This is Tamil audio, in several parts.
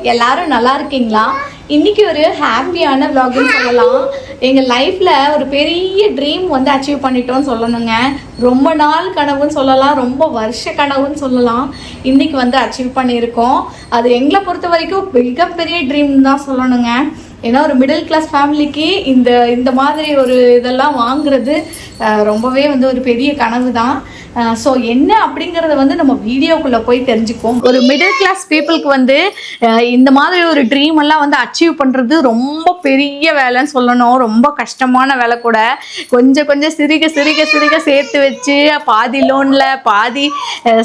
எல்லாரும் நல்லா இருக்கீங்களா? இன்னைக்கு ஒரு ஹாப்பியான vlogன்னு சொல்லலாம். எங்கள் லைஃப்பில் ஒரு பெரிய ட்ரீம் வந்து அச்சீவ் பண்ணிட்டோன்னு சொல்லணுங்க. ரொம்ப நாள் கனவுன்னு சொல்லலாம், ரொம்ப வருஷ கனவுன்னு சொல்லலாம். இன்னைக்கு வந்து அச்சீவ் பண்ணியிருக்கோம். அது எங்களை பொறுத்த வரைக்கும் மிகப்பெரிய ட்ரீம் தான் சொல்லணுங்க. ஏன்னா ஒரு மிடில் கிளாஸ் ஃபேமிலிக்கு இந்த மாதிரி ஒரு இதெல்லாம் வாங்குறது ரொம்பவே வந்து ஒரு பெரிய கனவு தான். ஸோ என்ன அப்படிங்கிறத வந்து நம்ம வீடியோக்குள்ளே போய் தெரிஞ்சுக்குவோம். ஒரு மிடில் கிளாஸ் பீப்புளுக்கு வந்து இந்த மாதிரி ஒரு ட்ரீம் எல்லாம் வந்து அச்சீவ் பண்ணுறது ரொம்ப பெரிய வேலைன்னு சொல்லணும். ரொம்ப கஷ்டமான வேலை கூட. கொஞ்சம் கொஞ்சம் சிறுக சேர்த்து வச்சு பாதி லோனில் பாதி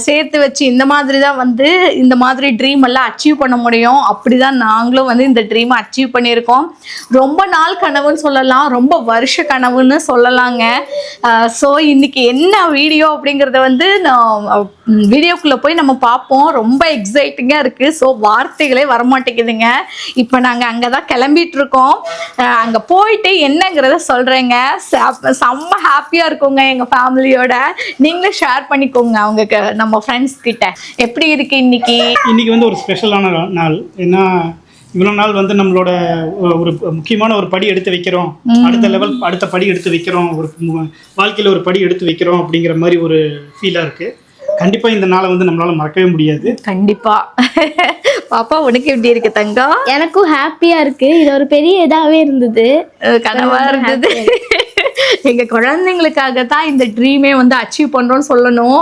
சேர்த்து வச்சு இந்த மாதிரி தான் வந்து இந்த மாதிரி ட்ரீம் எல்லாம் அச்சீவ் பண்ண முடியும். அப்படி தான் நாங்களும் வந்து இந்த ட்ரீமை அச்சீவ் பண்ணியிருக்கோம். ரொம்ப நாள் கனவுன்னு சொல்லலாம், ரொம்ப வருஷ கனவுன்னு சொல்லலாங்க. ஸோ இன்னைக்கு என்ன வீடியோ அப்படிங்கிறத வந்து நான் வீடியோக்குள்ளே போய் நம்ம பார்ப்போம். ரொம்ப எக்ஸைட்டிங்காக இருக்குது. ஸோ வார்த்தைகளே வரமாட்டேங்குதுங்க. இப்போ நாங்கள் அங்கே தான் கிளம்பிட்டு இருக்கோம். அங்கே போயிட்டு என்னங்கிறத சொல்கிறேங்க. செம்ம ஹாப்பியாக இருக்குங்க எங்கள் ஃபேமிலியோட. நீங்களும் ஷேர் பண்ணிக்கோங்க அவங்க நம்ம ஃப்ரெண்ட்ஸ் கிட்ட. எப்படி இருக்கு இன்னைக்கு வந்து ஒரு ஸ்பெஷலான நாள். ஏன்னா இவ்வளோ நாள் வந்து நம்மளோட ஒரு முக்கியமான ஒரு படி எடுத்து வைக்கிறோம், அடுத்த படி எடுத்து வைக்கிறோம், ஒரு வாழ்க்கையில் ஒரு படி எடுத்து வைக்கிறோம் அப்படிங்கிற மாதிரி ஒரு ஃபீலாக இருக்குது. கண்டிப்பாக இந்த நாளை வந்து நம்மளால மறக்கவே முடியாது. கண்டிப்பா. பாப்பா உனக்கு எப்படி இருக்கு தங்கம்? எனக்கும் ஹாப்பியா இருக்கு. இது ஒரு பெரிய இதாவே இருந்தது, கனவா இருந்தது. எங்க குழந்தைங்களுக்காக தான் இந்த ட்ரீமே வந்து அச்சீவ் பண்றோம்னு சொல்லணும்.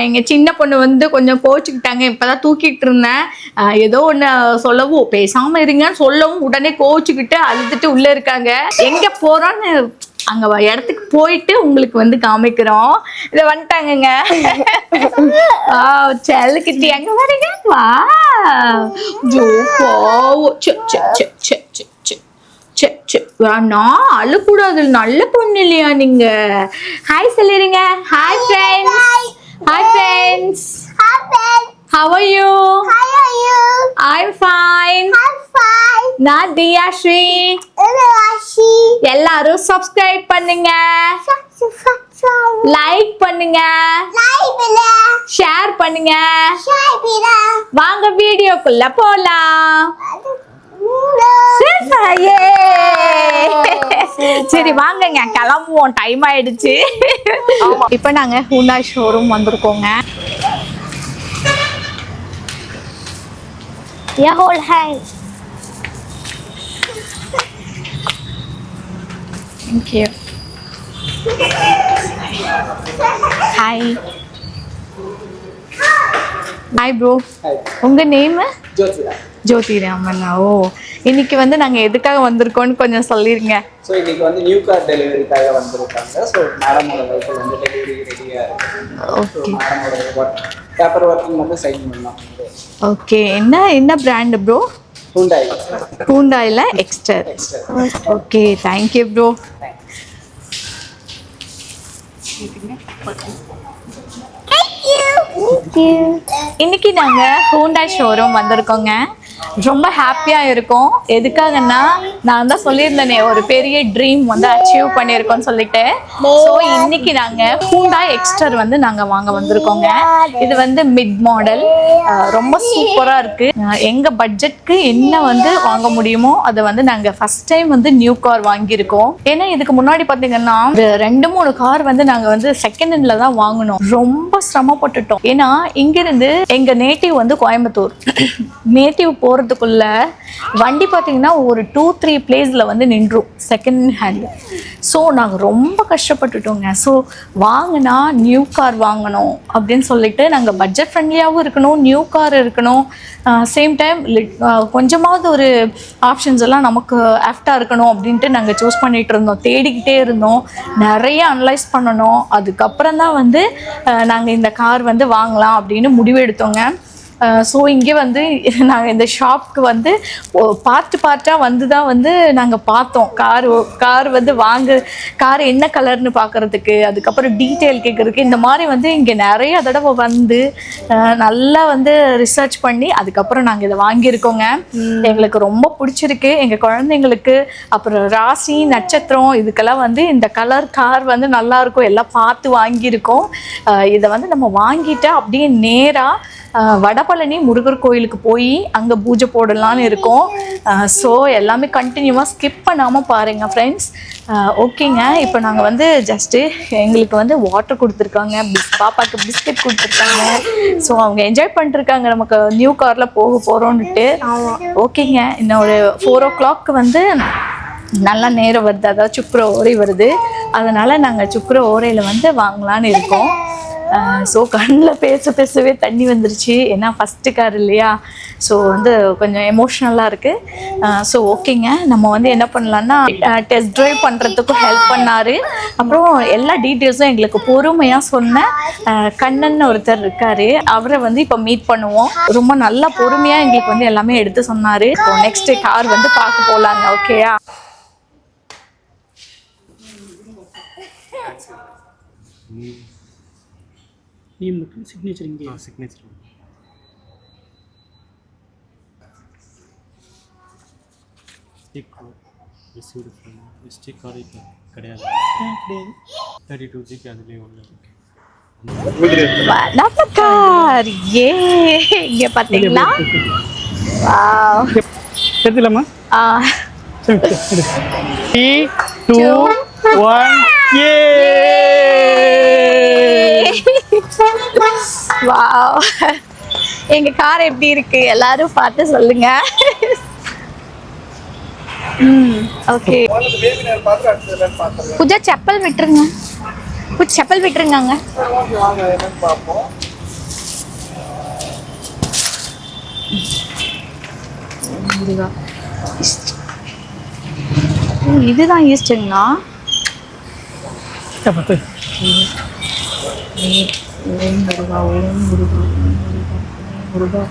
எங்க சின்ன பொண்ணு வந்து கொஞ்சம் கோச்சுக்கிட்டாங்க. இப்பதான் தூக்கிட்டு இருந்தேன். ஏதோ ஒண்ணு சொல்லவும் பேசாம இருங்கன்னு சொல்லவும் உடனே கோச்சுக்கிட்டு அழுதுட்டு உள்ள இருக்காங்க. எங்க போறோன்னு அங்க இடத்துக்கு போயிட்டு உங்களுக்கு வந்து காமிக்கிறோம். இதை வந்துட்டாங்கங்க. செல்லுக்கிட்டி அங்க வரீங்க. வா நான் அழக்கூடாது, நல்ல பொண்ணு இல்லையா நீங்க? ஹாய் சொல்லிருங்க. Hi friends. Hi friends. How are you? I'm fine. நான் தியாஸ்ரீ. எல்லாரும் சப்ஸ்கிரைப் பண்ணுங்க, லைக் பண்ணுங்க, ஷேர் பண்ணுங்க. வாங்க வீடியோக்குள்ள போலாம். சரி வாங்கங்க கிளம்புவோம், டைம் ஆயிடுச்சு. இப்ப நாங்க ஹூண்டாய் ஷோரூம் வந்திருக்கோங்க. Yeah, hold hands. Thank you. Hi. Hi bro. Hi. உங்க நேம்? ஜோதிராமன். ஓ, இன்னைக்கு வந்து நாங்க எதுக்காக வந்திருக்கோம்னு கொஞ்சம் சொல்லிருங்க. ஸோ இன்னைக்கு வந்து நியூ கார் டெலிவரிக்காக வந்திருக்காங்க. ஸோ மேடமோட வெஹிக்கிள் வந்து டெலிவரி ரெடியாக இருக்குது. ஓகே. மேடமோட பேப்பர் ஒர்க்கிங் மட்டும் சைன் பண்ணலாம். ஓகே. என்ன பிராண்ட் ப்ரோ? ஹூண்டாய். ஹூண்டாயில் எக்ஸ்டர். Okay, thank you bro. இன்னைக்கு நாங்க ஹூண்டாய் ஷோரூம் வந்திருக்கோங்க. ரொம்ப ஹாப்பியா இருக்கும். எதுக்காகன்னா நான் தான் சொல்லியிருந்தேனே ஒரு பெரிய ட்ரீம் வந்து அச்சீவ் பண்ணியிருக்கோம்னு சொல்லிட்டு. ஸோ இன்னைக்கு நாங்க ஹூண்டாய் எக்ஸ்டர் வந்து நாங்க வாங்க வந்திருக்கோங்க. இது வந்து மிட் மாடல், ரொம்ப சூப்பரா இருக்கு. எங்க பட்ஜெட்க்கு என்ன வந்து வாங்க முடியுமோ அதை வந்து நாங்க ஃபர்ஸ்ட் டைம் வந்து நியூ கார் வாங்கியிருக்கோம். ஏன்னா இதுக்கு முன்னாடி பாத்தீங்கன்னா 2-3 கார் வந்து நாங்க வந்து செகண்ட் ஹேண்ட்ல தான் வாங்கினோம். ரொம்ப சிரமப்பட்டுட்டோம். ஏன்னா இங்கிருந்து எங்க நேட்டிவ் வந்து கோயம்புத்தூர். நேட்டிவ் போகிறதுக்குள்ள வண்டி பார்த்தீங்கன்னா ஒரு 2-3 பிளேஸில் வந்து நின்றும் செகண்ட் ஹேண்ட். ஸோ நாங்கள் ரொம்ப கஷ்டப்பட்டுட்டோங்க. ஸோ வாங்கினா நியூ கார் வாங்கணும் அப்படின்னு சொல்லிட்டு நாங்கள் பட்ஜெட் ஃப்ரெண்ட்லியாகவும் இருக்கணும், நியூ கார் இருக்கணும், சேம் டைம் கொஞ்சமாவது ஒரு ஆப்ஷன்ஸ் எல்லாம் நமக்கு ஆஃப்டாக இருக்கணும் அப்படின்ட்டு நாங்கள் சூஸ் பண்ணிகிட்டு இருந்தோம். தேடிக்கிட்டே இருந்தோம், நிறைய அனலைஸ் பண்ணணும். அதுக்கப்புறம் தான் வந்து நாங்கள் இந்த கார் வந்து வாங்கலாம் அப்படின்னு முடிவு எடுத்தோங்க. ஸோ இங்கே வந்து நாங்கள் இந்த ஷாப்க்கு வந்து பார்ட்டாக வந்து தான் வந்து நாங்கள் பார்த்தோம். கார் வந்து கார் என்ன கலர்னு பார்க்குறதுக்கு, அதுக்கப்புறம் டீட்டெயில் கேட்குறதுக்கு, இந்த மாதிரி வந்து இங்கே நிறைய தடவை வந்து நல்லா வந்து ரிசர்ச் பண்ணி அதுக்கப்புறம் நாங்கள் இதை வாங்கியிருக்கோங்க. எங்களுக்கு ரொம்ப பிடிச்சிருக்கு. எங்கள் குழந்தைங்களுக்கு அப்புறம் ராசி நட்சத்திரம் இதுக்கெல்லாம் வந்து இந்த கலர் கார் வந்து நல்லாயிருக்கும், எல்லாம் பார்த்து வாங்கியிருக்கோம். இதை வந்து நம்ம வாங்கிட்டு அப்படியே நேராக வடபழனி முருகர் கோயிலுக்கு போய் அங்கே பூஜை போடலான்னு இருக்கோம். ஸோ எல்லாமே கண்டினியூவாக ஸ்கிப் பண்ணாமல் பாருங்கள் ஃப்ரெண்ட்ஸ். ஓகேங்க, இப்போ நாங்கள் வந்து ஜஸ்ட்டு எங்களுக்கு வந்து வாட்டர் கொடுத்துருக்காங்க, பாப்பாவுக்கு பிஸ்கட் கொடுத்துருக்காங்க. ஸோ அவங்க என்ஜாய் பண்ணிட்டுருக்காங்க நமக்கு நியூ காரில் போக போகிறோன்னுட்டு. ஓகேங்க, இன்னும் ஒரு 4 o'clock வந்து நல்லா நேரம் வருது, அதாவது சுக்கர ஓரை வருது. அதனால் நாங்கள் சுக்கர ஓரையில் வந்து வாங்கலான்னு இருக்கோம். ஸோ கண்ணில் பேசவே தண்ணி வந்துருச்சு, ஏன்னா ஃபஸ்ட்டு கார் இல்லையா. ஸோ வந்து கொஞ்சம் எமோஷ்னலாக இருக்குது. ஸோ ஓகேங்க, நம்ம வந்து என்ன பண்ணலான்னா டெஸ்ட் ட்ரைவ் பண்ணுறதுக்கும் ஹெல்ப் பண்ணார். அப்புறம் எல்லா டீட்டெயில்ஸும் எங்களுக்கு பொறுமையாக சொன்ன கண்ணன் ஒருத்தர் இருக்கார், அவரை வந்து இப்போ மீட் பண்ணுவோம். ரொம்ப நல்லா பொறுமையாக எங்களுக்கு வந்து எல்லாமே எடுத்து சொன்னார். இப்போ நெக்ஸ்ட்டு கார் வந்து பார்க்க போகலாங்க. ஓகேயா? நேம் மட்டும் சிக்னேச்சர் இங்கே. Signature received from mistake card கிடையாது. 32 GB அதுலேயே உள்ள நம்ம கார். ஏ இங்கே பார்த்தீங்களா? எடுத்துலாமா? 3, 2, 1 ஏ! வாவ், எங்க கார் எப்படி இருக்கு எல்லாரும் பார்த்து சொல்லுங்க. ஓகே, பூஜா செப்பல் விட்டுருங்க, செப்பல் விட்டுருங்க. இதுதான் ஈஸ்டுங்களா? ஓம் முருகா, ஓம் முருகா, முருகா.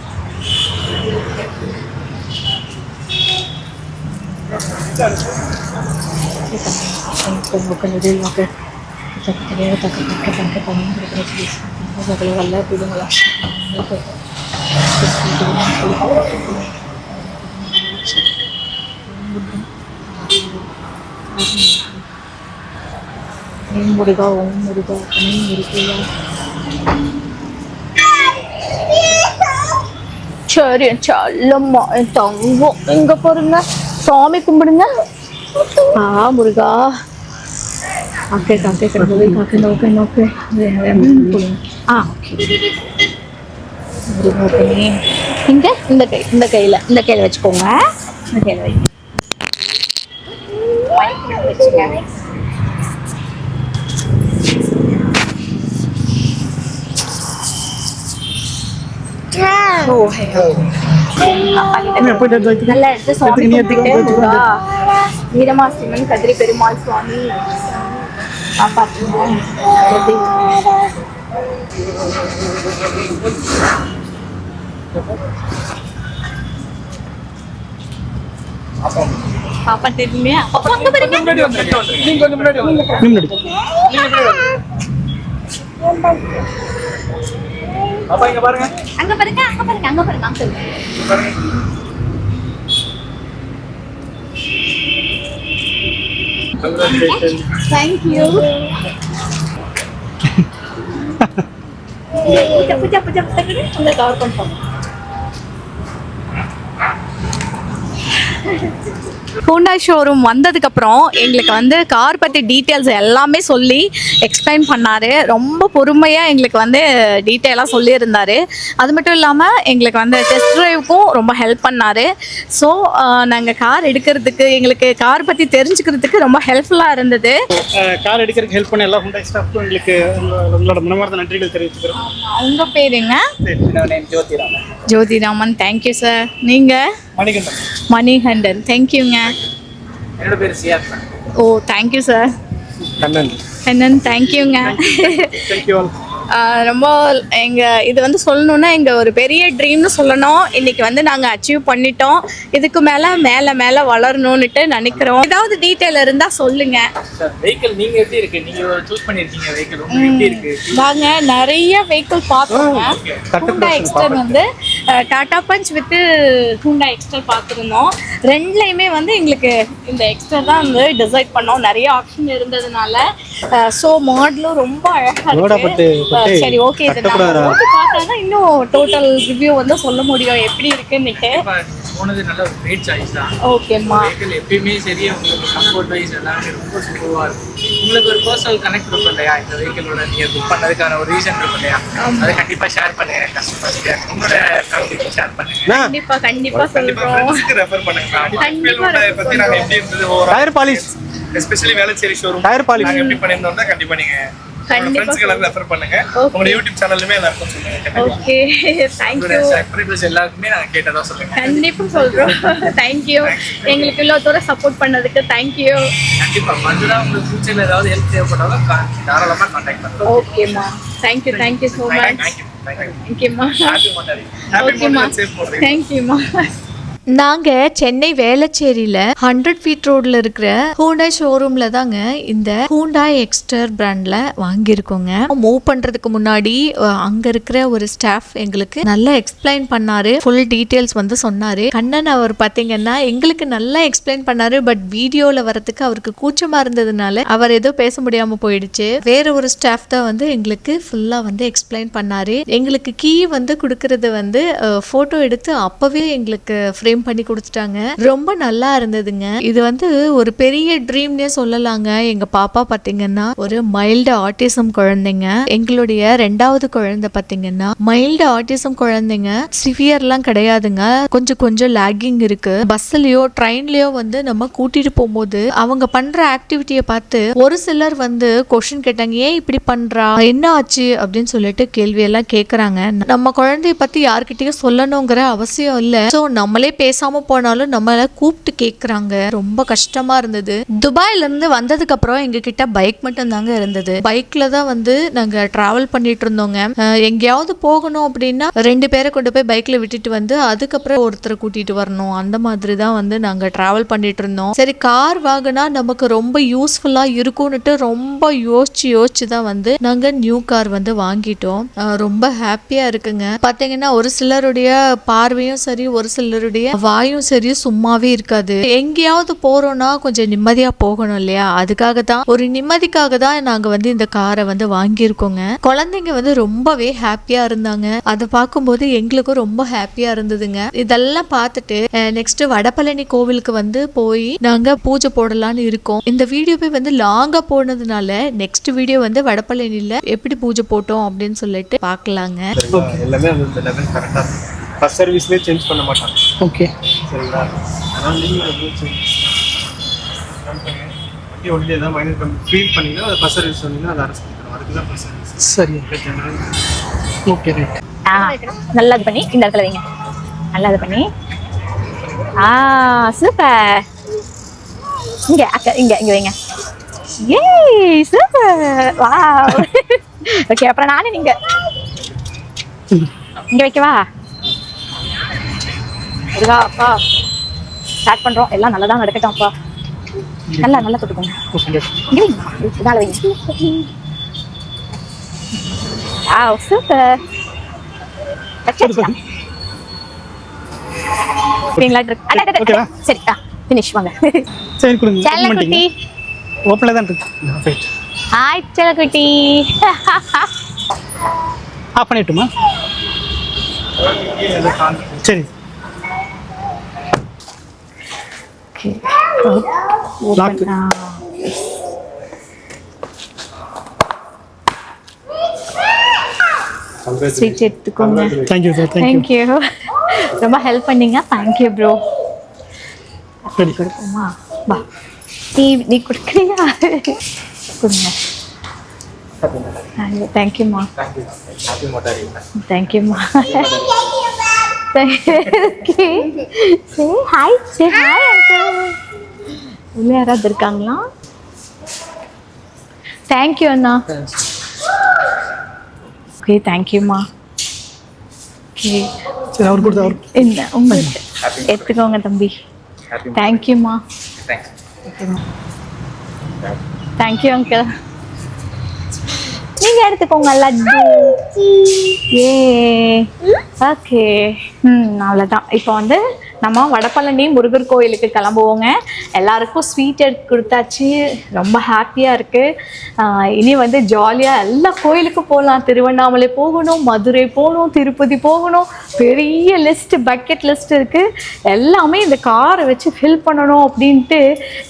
ஓம் முருகா, ஓம் முருகா, ஓம் முருகா. சரி, செல்லம்மா தங்கம், எங்க பாருங்க, சாமி கும்பிடுங்க. முருகா. Okay okay okay okay okay. இங்க இந்த கையில வச்சுக்கோங்க. இந்த கையில வச்சுங்க. நல்லா எடுத்து சுவாமி வீரமாசிமன் கதிரி பெருமாள் சுவாமி காப்பாற்றுவோம். பாப்பா தெரியுமையா? அப்பா இங்க பாருங்க, அங்க பாருங்க, அங்க பாருங்க, அங்க பாருங்க, அங்க பாருங்க. Thank you. Puja, udah cover confirm. Hyundai showroom வந்ததுக்கப்புறம் எங்களுக்கு வந்து கார் பற்றி டீட்டெயில்ஸ் எல்லாமே சொல்லி எக்ஸ்பிளைன் பண்ணார். ரொம்ப பொறுமையாக எங்களுக்கு வந்து டீட்டெயிலாக சொல்லியிருந்தார். அது மட்டும் இல்லாமல் எங்களுக்கு வந்து டெஸ்ட் ட்ரைவுக்கும் ரொம்ப ஹெல்ப் பண்ணார். ஸோ நாங்கள் கார் எடுக்கிறதுக்கு, எங்களுக்கு கார் பற்றி தெரிஞ்சுக்கிறதுக்கு ரொம்ப ஹெல்ப்ஃபுல்லாக இருந்தது. கார் எடுக்கிறதுக்கு ஹெல்ப் பண்ண எல்லா ஹூண்டாய் ஸ்டாஃப்க்கும் எங்களுக்கு உங்களோட மனமார்ந்த நன்றிகள் தெரிவிச்சுக்கிறோம். உங்கள் பேருங்க? ஜோதிராமன். Jothiraman, thank you sir. நீங்கள்? மணிகண்டன், தேங்க்யூங்க. என்னோட பேர் Siyas. Oh, thank you sir. Kannan, தேங்க்யூங்க. Thank you all. ரொம்ப இது வந்து சொல்லணுன்னா எங்கள் ஒரு பெரிய ட்ரீம்னு சொல்லணும். இன்னைக்கு வந்து நாங்கள் அச்சீவ் பண்ணிட்டோம். இதுக்கு மேலே வளரணும்னுட்டு நினைக்கிறோம். ஏதாவது டீட்டெயில் இருந்தால் சொல்லுங்க. வெஹிக்கிள் நீங்க எப்படி இருக்கு? நீங்க சூஸ் பண்ணிருக்கீங்க வெஹிக்கிள், உங்களுக்கு எப்படி இருக்கு? வாங்க, நிறைய வெஹிக்கிள் பார்த்தோங்க. ஹூண்டாய் எக்ஸ்டர் வந்து Tata Punch with Hyundai Exter பார்த்துருந்தோம். ரெண்டுலையுமே வந்து எங்களுக்கு இந்த எக்ஸ்டர் தான் வந்து டிசைட் பண்ணோம். நிறைய ஆப்ஷன் இருந்ததுனால. ஸோ மாடலும் ரொம்ப அழகாக இருக்கு. சரி ஓகே இது நம்ம ஓகே பார்த்தாதான் இன்னும் டோட்டல் ரிவ்யூ வந்து சொல்ல முடியும் எப்படி இருக்குன்னுட்டு. போனது நல்ல ஒரு கிரேட் சாய்ஸ் தான். ஓகேம்மா. வெஹிக்கிள் எப்பயுமே சரி உங்களுக்கு கம்ஃபர்ட் வைஸ் எல்லாமே ரொம்ப சூப்பராக இருக்கும். உங்களுக்கு ஒரு பர்சனல் கனெக்ட் இருக்கும் இல்லையா இந்த வெஹிக்கிளோட நீங்கள் புக் பண்ணதுக்கான ஒரு ரீசன் இருக்கும் இல்லையா, அதை கண்டிப்பாக ஷேர் பண்ணுங்க கஸ்டமர்ஸ்க்கு, உங்களோட ஃபேமிலிக்கு ஷேர் பண்ணுங்க. கண்டிப்பா சொல்றோம். ஃப்ரெண்ட்ஸ்க்கு ரெஃபர் பண்ணுங்க. பற்றி நாங்கள் எப்படி இருந்தது tyre polish, especially Velachery showroom tyre polish நாங்கள் எப்படி பண்ணியிருந்தோம்னா கண்டிப்பாக நீங்கள் ஃப்ரெண்ட்ஸ்க்கு எல்லாரும் ரெஃபர் பண்ணுங்க. உங்க யூடியூப் சேனல்லுமே எல்லாருக்கும் சொல்லுங்க. Okay thank you. சப்ஸ்கிரைபர்ஸ் எல்லாருக்குமே நான் கேட்டதா சொல்லுங்க. கண்டிப்பா சொல்றோம். Thank you. எங்களுக்கு இவ்வளவு தூரம் சப்போர்ட் பண்ணதுக்கு थैंक यू. கண்டிப்பா மதுரா உங்களுக்கு ஃபியூச்சர்ல ஏதாவது ஹெல்ப் தேவைப்பட்டாலும் தாராளமா கான்டாக்ட் பண்ணுங்க. ஓகேமா. Thank you so much. Thank you மா. Happy mother. Happy mother safe போடுங்க. Thank you மா. நாங்கள் சென்னை வேளச்சேரியில் 100 ஃபீட் ரோடில் இருக்கிற ஹூண்டாய் ஷோரூமில் தாங்க இந்த ஹூண்டாய் எக்ஸ்டர் பிராண்டில் வாங்கியிருக்கோங்க. மூவ் பண்ணுறதுக்கு முன்னாடி அங்கே இருக்கிற ஒரு ஸ்டாஃப் எங்களுக்கு நல்லா எக்ஸ்பிளைன் பண்ணார். ஃபுல் டீட்டெயில்ஸ் வந்து சொன்னார். கண்ணன் அவர் பார்த்தீங்கன்னா எங்களுக்கு நல்லா எக்ஸ்பிளைன் பண்ணார். பட் வீடியோவில் வரதுக்கு அவருக்கு கூச்சமாக இருந்ததுனால அவர் ஏதோ பேச முடியாமல் போயிடுச்சு. வேற ஒரு ஸ்டாஃப் தான் வந்து எங்களுக்கு ஃபுல்லாக வந்து எக்ஸ்பிளைன் பண்ணார். எங்களுக்கு கீ வந்து கொடுக்கறது வந்து ஃபோட்டோ எடுத்து அப்போவே எங்களுக்கு ஃப்ரேம் பண்ணி கொடுத்துட்டாங்க. ரொம்ப நல்லா இருந்ததுங்க. இது வந்து ஒரு பெரிய ட்ரீம்னே சொல்லலாங்க. எங்க பாப்பா பாத்தீங்கன்னா ஒரு மைல்டு ஆட்டிசம் குழந்தைங்க. எங்களுடைய 2வது குழந்தை பாத்தீங்கன்னா மைல்டு ஆட்டிசம் குழந்தைங்க. சிவியர்லாம் கிடையாதுங்க. கொஞ்சம் லாகிங் இருக்கு. பஸ்லயோ ட்ரெயின்லயோ வந்து நம்ம கூட்டிட்டு போகும்போது அவங்க பண்ற ஆக்டிவிட்டியை பார்த்து ஒரு சிலர் வந்து கொஸ்டின் கேட்டாங்க, ஏன் இப்படி பண்றா, என்ன ஆச்சு அப்படின்னு சொல்லிட்டு கேள்வி எல்லாம் கேக்குறாங்க. நம்ம குழந்தைய பத்தி யார்கிட்டயும் சொல்லணுங்கிற அவசியம் இல்ல. சோ நம்மளே பேசாம போனாலும் நம்மள கூப்பிட்டு கேக்குறாங்க. ரொம்ப கஷ்டமா இருந்தது. துபாயில இருந்து வந்ததுக்கு அப்புறம் எங்க கிட்ட பைக் மட்டும் தாங்க இருந்தது. பைக்ல தான் வந்து நாங்க டிராவல் பண்ணிட்டு இருந்தோங்க. எங்கேயாவது போகணும் அப்படின்னா 2 பேரை கொண்டு போய் பைக்ல விட்டுட்டு வந்து அதுக்கப்புறம் ஒருத்தரை கூட்டிட்டு வரணும். அந்த மாதிரி தான் வந்து நாங்க டிராவல் பண்ணிட்டு இருந்தோம். சரி கார் வாங்கினா நமக்கு ரொம்ப யூஸ்ஃபுல்லா இருக்கும்னுட்டு ரொம்ப யோசிச்சு தான் வந்து நாங்க நியூ கார் வந்து வாங்கிட்டோம். ரொம்ப ஹாப்பியா இருக்குங்க. பாத்தீங்கன்னா ஒரு சிலருடைய பார்வையும் சரி, ஒரு சிலருடைய வாயும் சரி சும்மாவே இருக்காது. எங்கேயாவது போறோம்னா கொஞ்சம் நிம்மதியா போகணும் இல்லையா, அதுக்காக தான் ஒரு நிம்மதிக்காக தான் நாங்க வந்து இந்த காரை வந்து வாங்கியிருக்கோங்க. குழந்தைங்க வந்து ரொம்பவே ஹாப்பியா இருந்தாங்க. அதை பார்க்கும்போது எங்களுக்கும் ரொம்ப ஹாப்பியா இருந்ததுங்க. இதெல்லாம் பார்த்துட்டு நெக்ஸ்ட் வடபழனி கோவிலுக்கு வந்து போய் நாங்க பூஜை போடலான்னு இருக்கோம். இந்த வீடியோவே வந்து லாங்கா போனதுனால நெக்ஸ்ட் வீடியோ வந்து வடபழனில எப்படி பூஜை போட்டோம் அப்படின்னு சொல்லிட்டு பார்க்கலாங்க. எல்லாமே அந்த லெவல் கரெக்டா ஃபர்ஸ்ட் சர்வீஸ்லேயே சேஞ்ச் பண்ண மாட்டாங்க. ஓகே சரிங்களா, அதனால் நீங்கள் வண்டி ஒன்லி ஏதாவது மைனர் ஃபீல் பண்ணிங்கன்னா அதை ஃபர்ஸ்ட் சர்வீஸ் சொன்னீங்கன்னா அதை அரெஸ்ட் பண்ணிக்கிறோம். அதுக்கு தான் ஃபர்ஸ்ட் சர்வீஸ். சரி ஓகே ரைட். நல்லா இது பண்ணி இந்த இடத்துல வைங்க. நல்லா இது பண்ணி சூப்பர். இங்க அக்கா இங்க வைங்க. ஏய் சூப்பர். வாவ். ஓகே அப்புறம் நானே நீங்க இங்க வைக்கவா? இதுவா அப்பா ஸ்டார்ட் பண்றோம். எல்லாம் நல்லா தான் நடக்கட்டும் அப்பா. நல்லா தொட்டுக்கோங்க. இங்க வைங்க. இதனால வைங்க. Wow super. ஓகேவா? சரி ஃபினிஷ் வாங்க. சரி கொடுங்க. செல்லக்குட்டி ஓப்பன்ல தான் இருக்கு. ஹாய் செல்லக்குட்டி. ஆஃப் பண்ணிட்டுமா? சரி லாக். ஸ்வீட் எடுத்துக்கோங்க. Thank you sir. தேங்க்யூ. ரொம்ப ஹெல்ப் பண்ணீங்க. Thank you bro. சரி கொடுப்போமா? வா நீ கொடுக்குறியா? கொடுங்க. தேங்க்யூம்மா. Happy mother. தேங்க்யூம்மா. Hi uncle. உள்ள யாராவது இருக்காங்களா? தேங்க்யூ அண்ணா. ஓகே தேங்க்யூம்மா. ஓகே சரி அவர் கொடுத்து அவர் என்ன உங்களுக்கு எடுத்துக்கோங்க தம்பி. தேங்க்யூம்மா. Thank you uncle. நீங்க எடுத்துக்கோங்க லட்டு. ஏ ஓகே அவ்வளோதான். இப்போ வந்து நம்ம வடபழனி முருகர் கோயிலுக்கு கிளம்புவோங்க. எல்லாருக்கும் ஸ்வீட் எடுத்து கொடுத்தாச்சு. ரொம்ப ஹாப்பியாக இருக்குது. இனி வந்து ஜாலியாக எல்லா கோயிலுக்கும் போகலாம். திருவண்ணாமலை போகணும், மதுரை போகணும், திருப்பதி போகணும். பெரிய லிஸ்ட்டு, பக்கெட் லிஸ்ட் இருக்குது. எல்லாமே இந்த காரை வச்சு ஃபில் பண்ணணும் அப்படின்ட்டு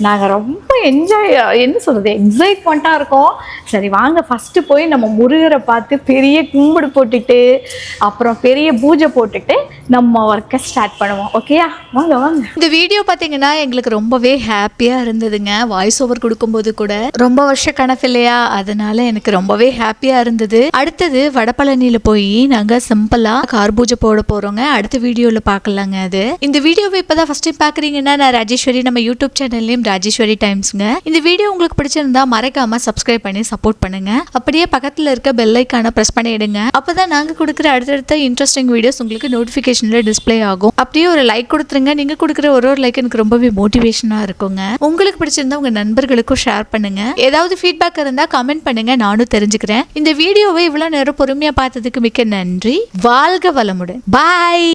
நாங்கள் ரொம்ப எக்ஸைட்மெண்ட்டாக இருக்கோம். சரி வாங்க ஃபஸ்ட்டு போய் நம்ம முருகரை பார்த்து பெரிய கும்பிடு போட்டுட்டு அப்புறம் பெரிய பூஜை போட்டுட்டு நம்ம ஒர்க்கை ஸ்டார்ட் பண்ணுவோம். ஓகேயா, வாங்க வாங்க. இந்த வீடியோ பார்த்தீங்கன்னா எங்களுக்கு ரொம்பவே ஹாப்பியாக இருந்ததுங்க. வாய்ஸ் ஓவர் கொடுக்கும்போது கூட ரொம்ப வருஷ கணக்கு இல்லையா, அதனால எனக்கு ரொம்பவே ஹாப்பியாக இருந்தது. அடுத்தது வடபழனியில் போய் நாங்கள் சிம்பிளாக கார் பூஜை போட போகிறோங்க. அடுத்த வீடியோவில் பார்க்கலாங்க. அது இந்த வீடியோவை இப்போ தான் ஃபஸ்ட் டைம் பார்க்குறீங்கன்னா நான் ராஜேஸ்வரி, நம்ம யூடியூப் சேனல்லையும் ராஜேஸ்வரி டைம்ஸுங்க. இந்த வீடியோ உங்களுக்கு பிடிச்சிருந்தா மறக்காமல் சப்ஸ்கிரைப் பண்ணி சப்போர்ட் பண்ணுங்க. அப்படியே பக்கத்தில் இருக்க பெல் ஐக்கானை ப்ரெஸ் பண்ணிடுங்க. அப்போதான் நாங்கள் கொடுக்குற அடுத்தடுத்த இன்ட்ரெஸ்டிங் வீடியோஸ் உங்களுக்கு நோட்டிஃபிகேஷனில் டிஸ்பிளே ஆகும். அப்படியே ஒரு லைக் கொடுத்துருங்க. நீங்கள் கொடுக்குற ஒரு லைக் எனக்கு ரொம்பவே மோட்டிவேஷனாக இருக்குங்க. உங்களுக்கு பிடிச்சிருந்தா உங்கள் நண்பர்களுக்கும் ஷேர் பண்ணுங்க. ஏதாவது ஃபீட்பேக் இருந்தால் கமெண்ட் பண்ணுங்க, நானும் தெரிஞ்சுக்கிறேன். இந்த வீடியோவை இவ்வளோ நேரம் பொறுமையாக பார்த்ததுக்கு மிக்க நன்றி. வாழ்க வளமுடன். பாய்.